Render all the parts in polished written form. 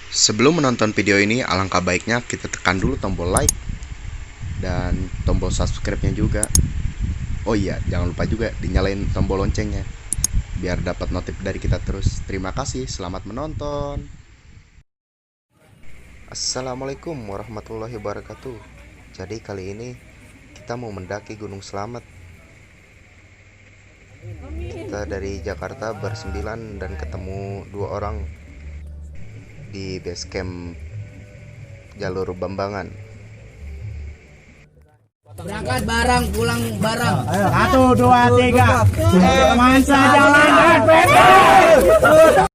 Sebelum menonton video ini, alangkah baiknya kita tekan dulu tombol like dan tombol subscribe-nya juga. Oh iya, jangan lupa juga dinyalain tombol loncengnya biar dapat notif dari kita terus. Terima kasih, selamat menonton. Assalamualaikum warahmatullahi wabarakatuh. Jadi kali ini kita mau mendaki Gunung Slamet. Kita dari Jakarta bersembilan dan ketemu 2 orang di base camp jalur Bambangan. Berangkat barang, pulang barang. 1, 2, 3. Mansa jalan adventure.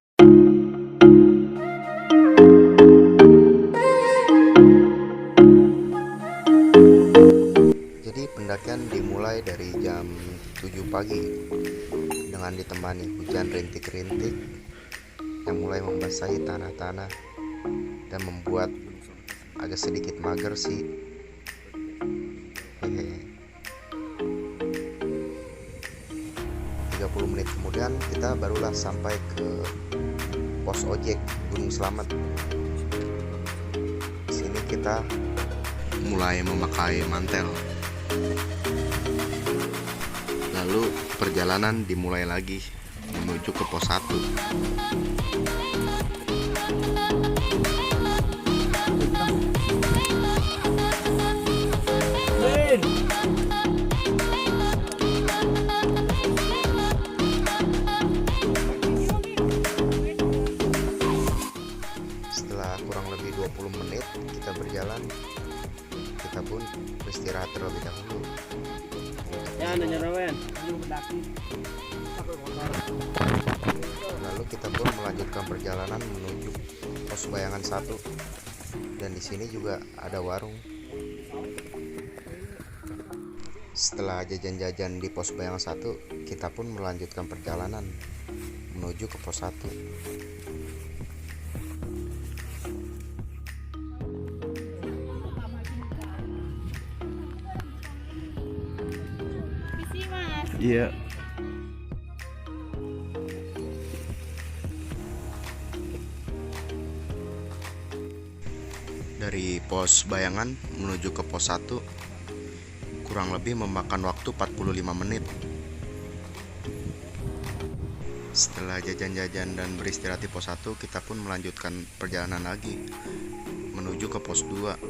Jadi pendakian dimulai dari jam 7 pagi dengan ditemani hujan rintik-rintik yang mulai membasahi tanah-tanah dan membuat agak sedikit mager sih. 30 menit kemudian kita barulah sampai ke pos ojek Gunung Slamet. Di sini kita mulai memakai mantel. Lalu perjalanan dimulai lagi menuju ke pos 1. Setelah kurang lebih 20 menit kita berjalan, kita pun beristirahat terlebih dahulu. Lalu kita pun melanjutkan perjalanan menuju pos bayangan 1. Dan di sini juga ada warung. Setelah jajan-jajan di pos bayangan 1, kita pun melanjutkan perjalanan menuju ke pos 1. Iya. Dari pos bayangan menuju ke pos 1 kurang lebih memakan waktu 45 menit. Setelah jajan-jajan dan beristirahat di pos 1, kita pun melanjutkan perjalanan lagi menuju ke pos 2.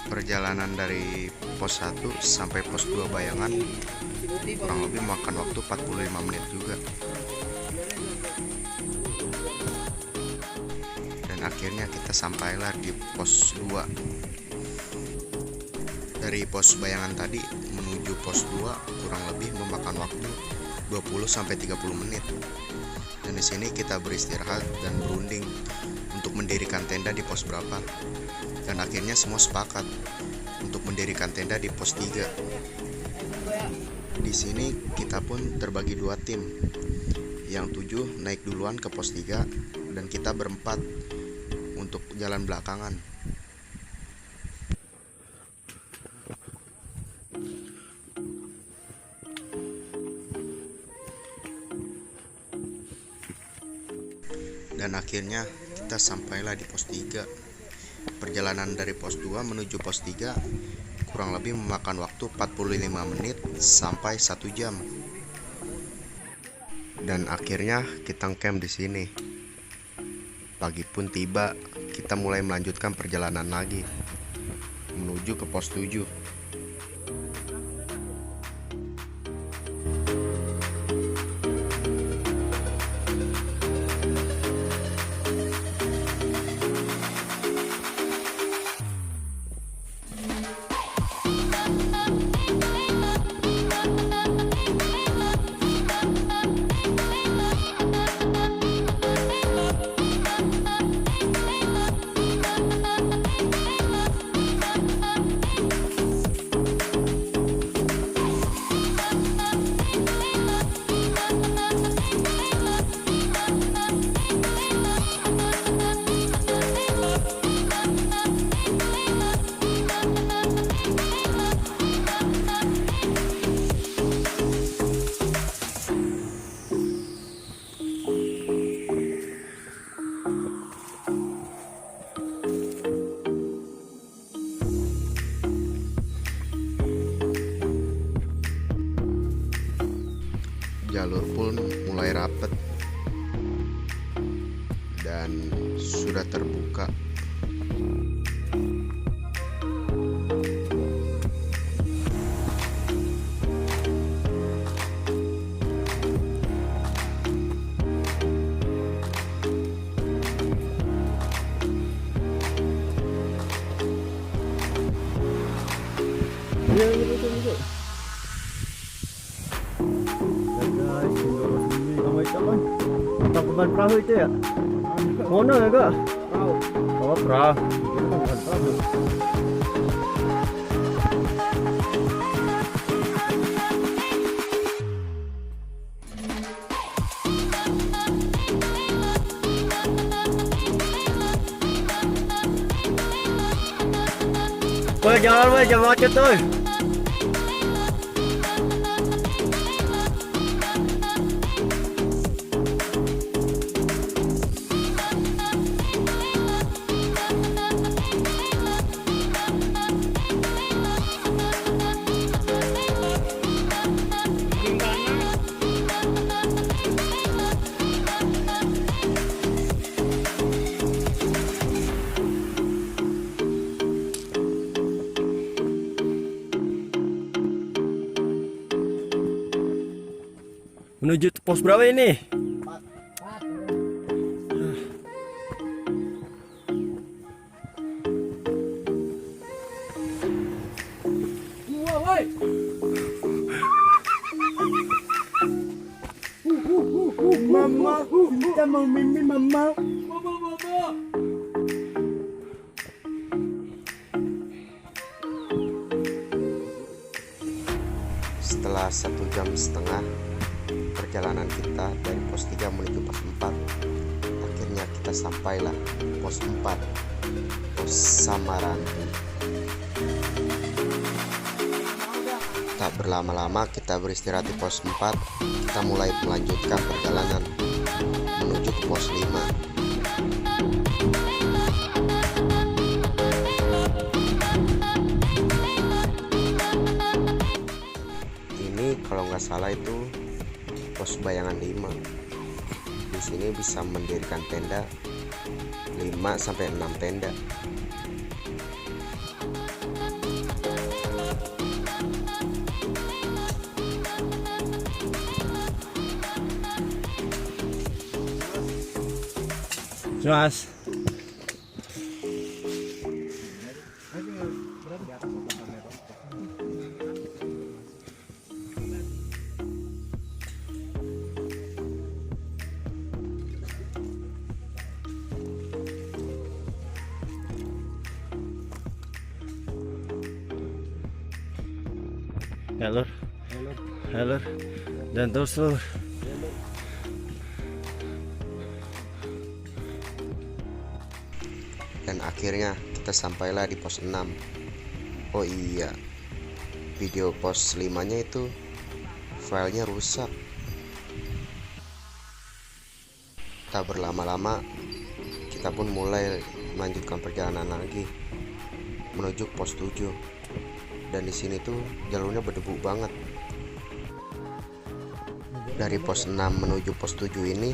Perjalanan dari pos 1 sampai pos 2 bayangan kurang lebih makan waktu 45 menit juga. Dan akhirnya kita sampailah di pos 2. Dari pos bayangan tadi menuju pos 2 kurang lebih memakan waktu 20 sampai 30 menit. Dan di sini kita beristirahat dan berunding untuk mendirikan tenda di pos berapa. Dan akhirnya semua sepakat untuk mendirikan tenda di pos 3. Di sini kita pun terbagi 2 tim. Yang 7 naik duluan ke pos 3 dan kita berempat untuk jalan belakangan. Dan akhirnya kita sampailah di pos 3. Perjalanan dari pos 2 menuju pos 3 kurang lebih memakan waktu 45 menit sampai 1 jam. Dan akhirnya kita camp di sini. Pagi pun tiba, kita mulai melanjutkan perjalanan lagi menuju ke pos 7. jalur pun mulai rapet dan sudah terbuka. Bukan perahu itu ya? Mono ya kak? Perahu. Oh perahu. Bukan perahu. Woi jangan macet tuh. Menuju pos berapa ini? Mama, kita mau mimpi mama. Setelah 1,5 jam perjalanan kita dari pos 3 menuju pos 4, akhirnya kita sampailah pos 4, pos Samaranti. Tak berlama-lama kita beristirahat di pos 4. Kita mulai melanjutkan perjalanan menuju ke pos 5. Kalau nggak salah itu pos bayangan 5. Di sini bisa mendirikan tenda 5-6 tenda. Mas. Ya lur, dan terus lur. Dan akhirnya kita sampailah di pos 6. Oh iya, video pos 5-nya itu filenya rusak. Tak berlama-lama kita pun mulai melanjutkan perjalanan lagi menuju pos 7. Dan di sini tuh jalurnya berdebu banget. Dari pos 6 menuju pos 7 ini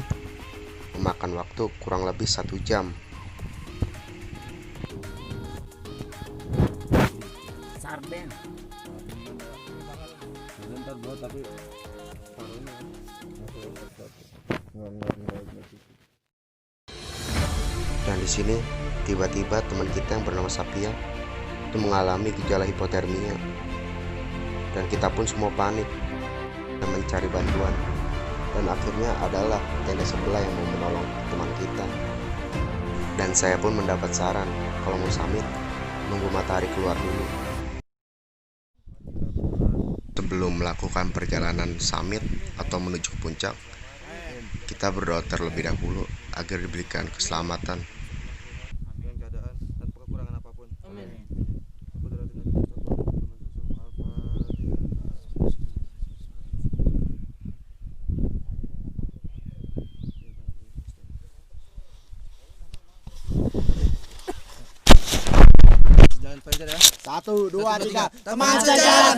memakan waktu kurang lebih 1 jam. Sarden. Dan di sini tiba-tiba teman kita yang bernama Sapia itu mengalami gejala hipotermia. Dan kita pun semua panik dan mencari bantuan. Dan akhirnya adalah tenda sebelah yang mau menolong teman kita. Dan saya pun mendapat saran kalau mau summit nunggu matahari keluar dulu. Sebelum melakukan perjalanan summit atau menuju ke puncak, kita berdoa terlebih dahulu agar diberikan keselamatan dengan keadaan tanpa kekurangan apapun. Amin. Jalan panjang ya. 1, 2, 3. Teman sejalan.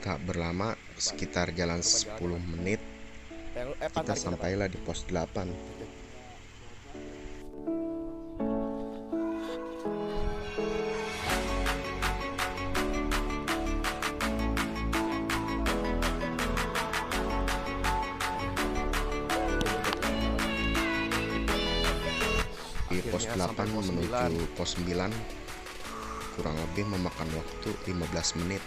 Tak berlama, sekitar jalan 10 menit, kita sampailah di pos 8. Di pos 8 menuju pos 9 kurang lebih memakan waktu 15 menit.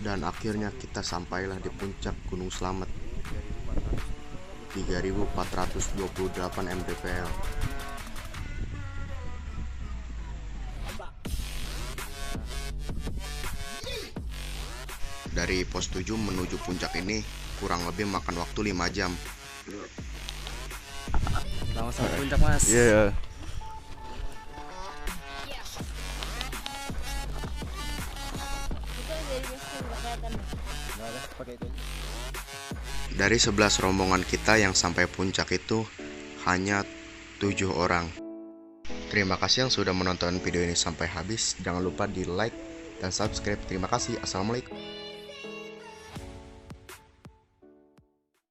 Dan akhirnya kita sampailah di puncak Gunung Slamet, 3428 mdpl. Dari pos 7 menuju puncak ini kurang lebih makan waktu 5 jam. Selamat sampai puncak, Mas. Iya. Dari 11 rombongan kita yang sampai puncak itu hanya 7 orang. Terima kasih yang sudah menonton video ini sampai habis. Jangan lupa di like dan subscribe. Terima kasih. Assalamualaikum.